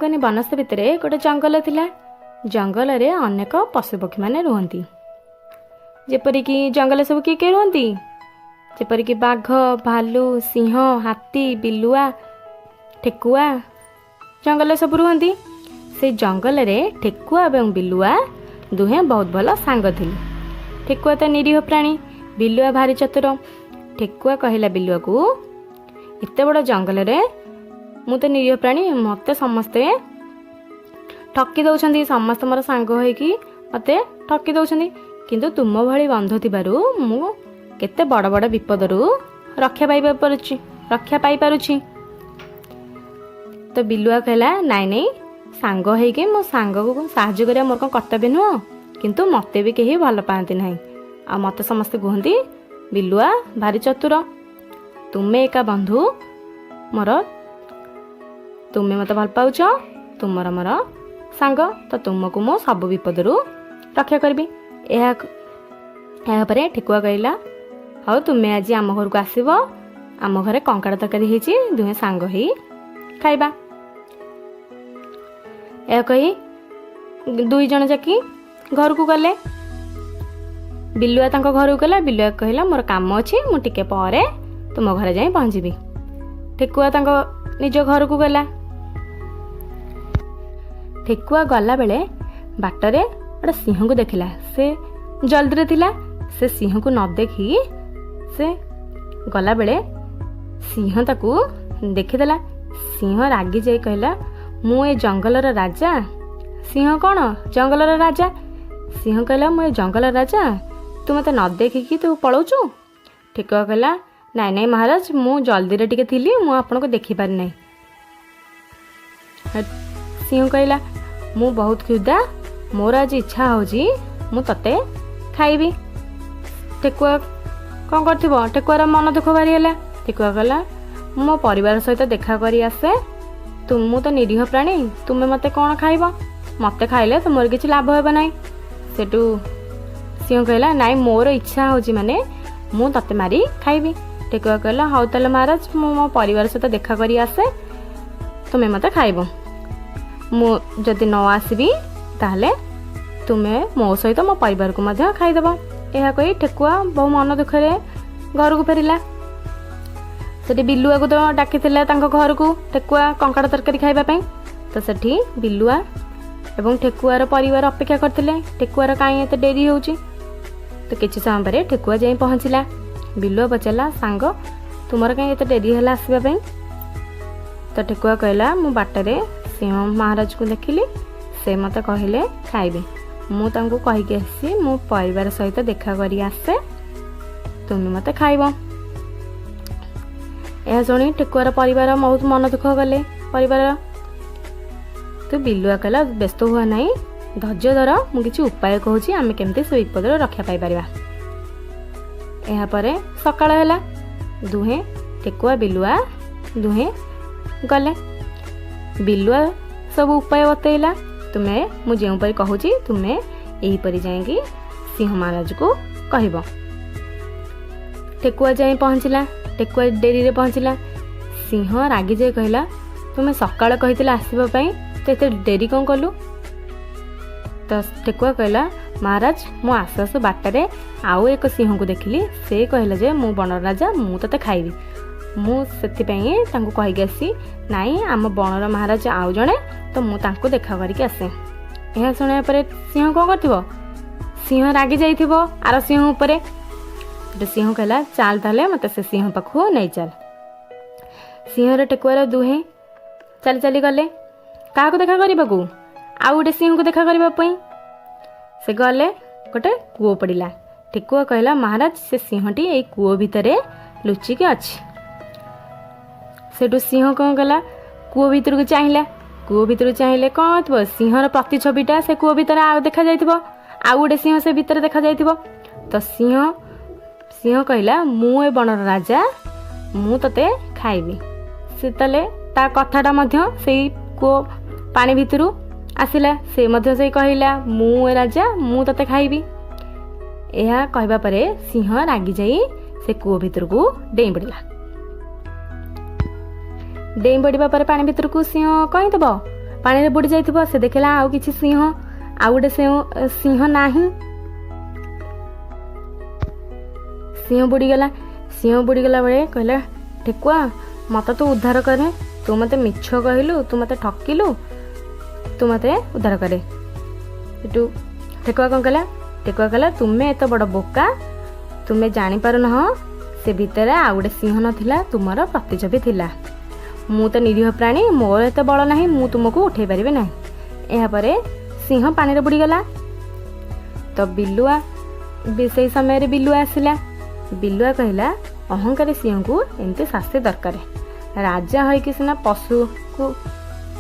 मागनी बनस्थ भितर गोटे जंगल थिला। जंगल रे अनेक पशुपक्षी माने रुहंती। जेपरिक जंगल सब किए किए रुहंती जेपरिक बाघ, भालू, सिंह, हाथी, बिलुआ, ठेकुआ जंगल सब रुहंती। से जंगल रे ठेकुआ और बिलुआ दुहें बहुत भल सांग थिले। ठेकुआ तो निरीह प्राणी, बिलुआ भारी चतुर। ठेकुआ कहला बिलुआ को, एते बड़ जंगल रे मु तो निरीह प्राणी, मते समस्ते ठकी दउछंती, समस्त मोर सांग होइकी मते ठकी दउछंती, किंतु तुम भली बंधु थिबारु मु केते बड़ बड़ विपदरू रक्षा पाई पारुछि। तो बिलुआ कहला, नाई नाई सांग होइके मो सांग को साहाय्य करिया मोर कर्तव्य नुह, किंतु मते भी केही भल पाती नाही। आ मते समस्ते कहती बिलुआ भारी चतुर, तुमे एका बंधु मोर, तुमे मते भल पाउछ, तुमर मोर सांग, तो तुमको मो सब विपदरू रक्षा करबी। परे ठेकुआ कहला, हाँ तुम्हें आज आम घर को आसब, आम घरे कंकड़ा तरकारी होती, दुहे सांग ही खाइबा। यह कही दुई जन जाकी घर को गले। बिलुआ तांको घर को गला। बिलुआ कहला, मोर काम अच्छी, मु टिके परे तुम घरे जाई पहुँचबी। ठेकुआ तांको निज घर को गला। ठेकुआ गला बेले बाटरे गोटे सिंह को देखला। से जल्दी रे थिला, से सिंह को न देखी से गला बेले सिंह ताकू देखीदेला। सिंह रागी जाई कहला, मु ए जंगलर राजा। सिंह कौन? जंगलर राजा। सिंह कहला, मु ए जंगलर राजा, तू मते न देखिकी तू पळौचु। ठेकुआ कहला, नाई नाई महाराज, मु जल्दी रे टिके थिली, मु आपनको देखि पारि नाही। सिंह कहला, मु बहुत क्षुधा, मोर आज इच्छा होची मु तते खाइबी। ठेकुआ कौन करथिबो? ठेकुआर मन दुख भारी हैला। ठेकुआ कहला, मो परिवार सहित देखा करी आसे, तुम तो निरीह प्राणी, तुमे मते कौन खाइब? मते खाइले तुमर किछि लाभ हेबा नाही। सेटू सिंह कहला, नाई मोर इच्छा होची माने मु तते मारी खाइबी। ठेकुआ कहला, हाउ ताले महाराज, मु मो परिवार सहित देखा करी आसे, तुमे मते खाइब। मु जदि न आसबी ताहले तुमे मो सहित मो परिवार को मध्य खाइदेब। यह कही ठेकुआ बहु मन दुखरे घर को फेरिला। सेठी बिलुआ को तो डाकी घर को ठेकुआ कंकड़ा तरकारी खाइबा पई। तो सेठी बिलुआ एवं ठेकुआर परिवार अपेक्षा करथिले, ठेकुआर काई एते डेरी होउची। तो किछि समय परे ठेकुआ जाई पहुंचिला। बिलुआ पचाला, सांग तुमर काई एते डेरी होला आसीबा पई? तो ठेकुआ कहला, मु बाटरे सिंह महाराज को देखिली, से मते कहिले खाइबे, मु तांको कहिके आसी मु परिवार सहित देखा करी आसे, तुम मते खाइब। यह शुणी ठेकुआर परिवार बहुत मन दुख गले परिवार। तो बिलुआ कहला, व्यस्त हुआ नहीं, धैर्य धर, मु किछि उपाय कहूची, आमे केमती से विपद रक्षा पाई परिबा। एहा परे सकाळ हैला। दुहे ठेकुआ बिलुआ दुहे गले। बिलुआ सब उपाय बतैला, तुमे मु जेउ परि कहूची तुमे एही परि जाएंगी सिंह महाराज को कहब। ठेकुआ जाई पहुंचला। ठेकुआ डेरी रे पहुंचला। सिंह रागी जाई कहला, तुमे सकाळ कहितला आसीबा पई, तो एते डेरी कोन कलु? तो ठेकुआ कहला, महाराज मु आसु आसु बाटरे आउ एक सिंह को देखिली, से कहला जे मु बणर राजा, मु तते खाइबी। मु सेति पई तांको कहिके आसी, नाई आम बणर महाराज आउ जणे, तो मु तांको देखा करिके आसे। यह सुनिया परे सिंह कौन करथिबो? सिंह रागी जाइथिबो आर सिंह उपरे। सिंह कहला, चाल ताले मते से सिंह पाखु नहीं चल। सिंह रे ठेकुआर दुहे चली चली गले। काहाको देखा करबाकू? आउ गोटे सिंह को देखा करबा पई। से गले, गोटे कूओ पड़िला। ठेकुआ कहला, महाराज से सिंहटी एई कूओ भितरे लुचिके अछि। सेठु सिंह कौन कला, कूओ भितर को चाहिला। कूओ भितर चाहिए कौन होइथिबो? सिंहर प्रतिछबिटा से कूओ भितर आ देखा जाइथिबो, आउ गोटे सिंह से भितर देखा जाइथिबो। तो सिंह कहला, मु ए बणर राजा, मु तते खाइबी। से तले ता कथाटा मध्य सेई कूओ पानी भितरु आसिला। से मध्य से कहला, मु ए राजा, मु तते खाइबी। यह कहबा परे सिंह रागी जाई से कूओ भितर को डेई पड़िला। डेई पड़िबा परे पानी भितर को सिंह कहिदबो, ପାଣିରେ ବୁଡ଼ି ଯାଇଥିବ। ସେ ଦେଖିଲା ଆଉ କିଛି ସିଂହ, ଆଉ ଗୋଟେ ସିଂହ ନାହିଁ। ସିଂହ ବୁଡ଼ିଗଲା ବେଳେ କହିଲା ଠେକୁଆ ମୋତେ ତୁ ଉଦ୍ଧାର କରେ, ତୁ ମୋତେ ମିଛ କହିଲୁ, ତୁ ମୋତେ ଠକିଲୁ, ତୁ ମୋତେ ଉଦ୍ଧାର କରେ। ସେଠୁ ଠେକୁଆ କ'ଣ କଲା? ଠେକୁଆ କହିଲା ତୁମେ ଏତେ ବଡ଼ ବୋକା, ତୁମେ ଜାଣିପାରୁନାହଁ ସେ ଭିତରେ ଆଉ ଗୋଟେ ସିଂହ ନଥିଲା, ତୁମର ପ୍ରତିଛବି ଥିଲା। ମୁଁ ତ ନିରୀହ ପ୍ରାଣୀ, ମୋର ଏତେ ବଳ ନାହିଁ, ମୁଁ ତୁମକୁ ଉଠେଇ ପାରିବି ନାହିଁ। ଏହାପରେ ସିଂହ ପାଣିରେ ବୁଡ଼ିଗଲା। ତ ବିଲୁଆ ସେଇ ସମୟରେ ବିଲୁଆ ଆସିଲା। ବିଲୁଆ କହିଲା ଅହଙ୍କାରୀ ସିଂହକୁ ଏମିତି ଶାସ୍ତି ଦରକାର। ରାଜା ହୋଇକି ସିନା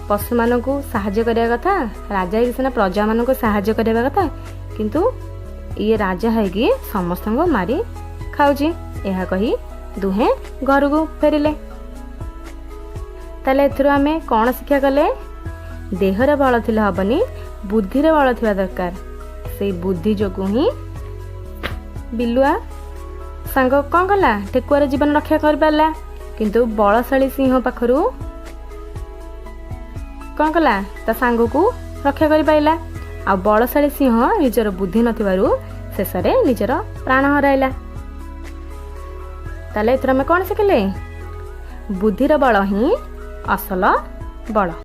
ପଶୁମାନଙ୍କୁ ସାହାଯ୍ୟ କରିବା କଥା, ରାଜା ହେଇକି ସିନା ପ୍ରଜାମାନଙ୍କୁ ସାହାଯ୍ୟ କରିବା କଥା, କିନ୍ତୁ ଇଏ ରାଜା ହେଇକି ସମସ୍ତଙ୍କୁ ମାରି ଖାଉଛି। ଏହା କହି ଦୁହେଁ ଘରକୁ ଫେରିଲେ। ତାହେଲେ ଏଥିରୁ ଆମେ କ'ଣ ଶିକ୍ଷା କଲେ? ଦେହରେ ବଳ ଥିଲେ ହବନି, ବୁଦ୍ଧିରେ ବଳ ଥିବା ଦରକାର। ସେଇ ବୁଦ୍ଧି ଯୋଗୁଁ ହିଁ ବିଲୁଆ ସାଙ୍ଗ କ'ଣ କଲା? ଠେକୁଆର ଜୀବନ ରକ୍ଷା କରିପାରିଲା। କିନ୍ତୁ ବଳଶାଳୀ ସିଂହ ପାଖରୁ କ'ଣ କଲା? ତା ସାଙ୍ଗକୁ ରକ୍ଷା କରିପାରିଲା। ଆଉ ବଳଶାଳୀ ସିଂହ ନିଜର ବୁଦ୍ଧି ନଥିବାରୁ ଶେଷରେ ନିଜର ପ୍ରାଣ ହରାଇଲା। ତାହେଲେ ଏଥିରୁ ଆମେ କ'ଣ ଶିଖିଲେ? ବୁଦ୍ଧିର ବଳ ହିଁ ଅସଲ ବଳ।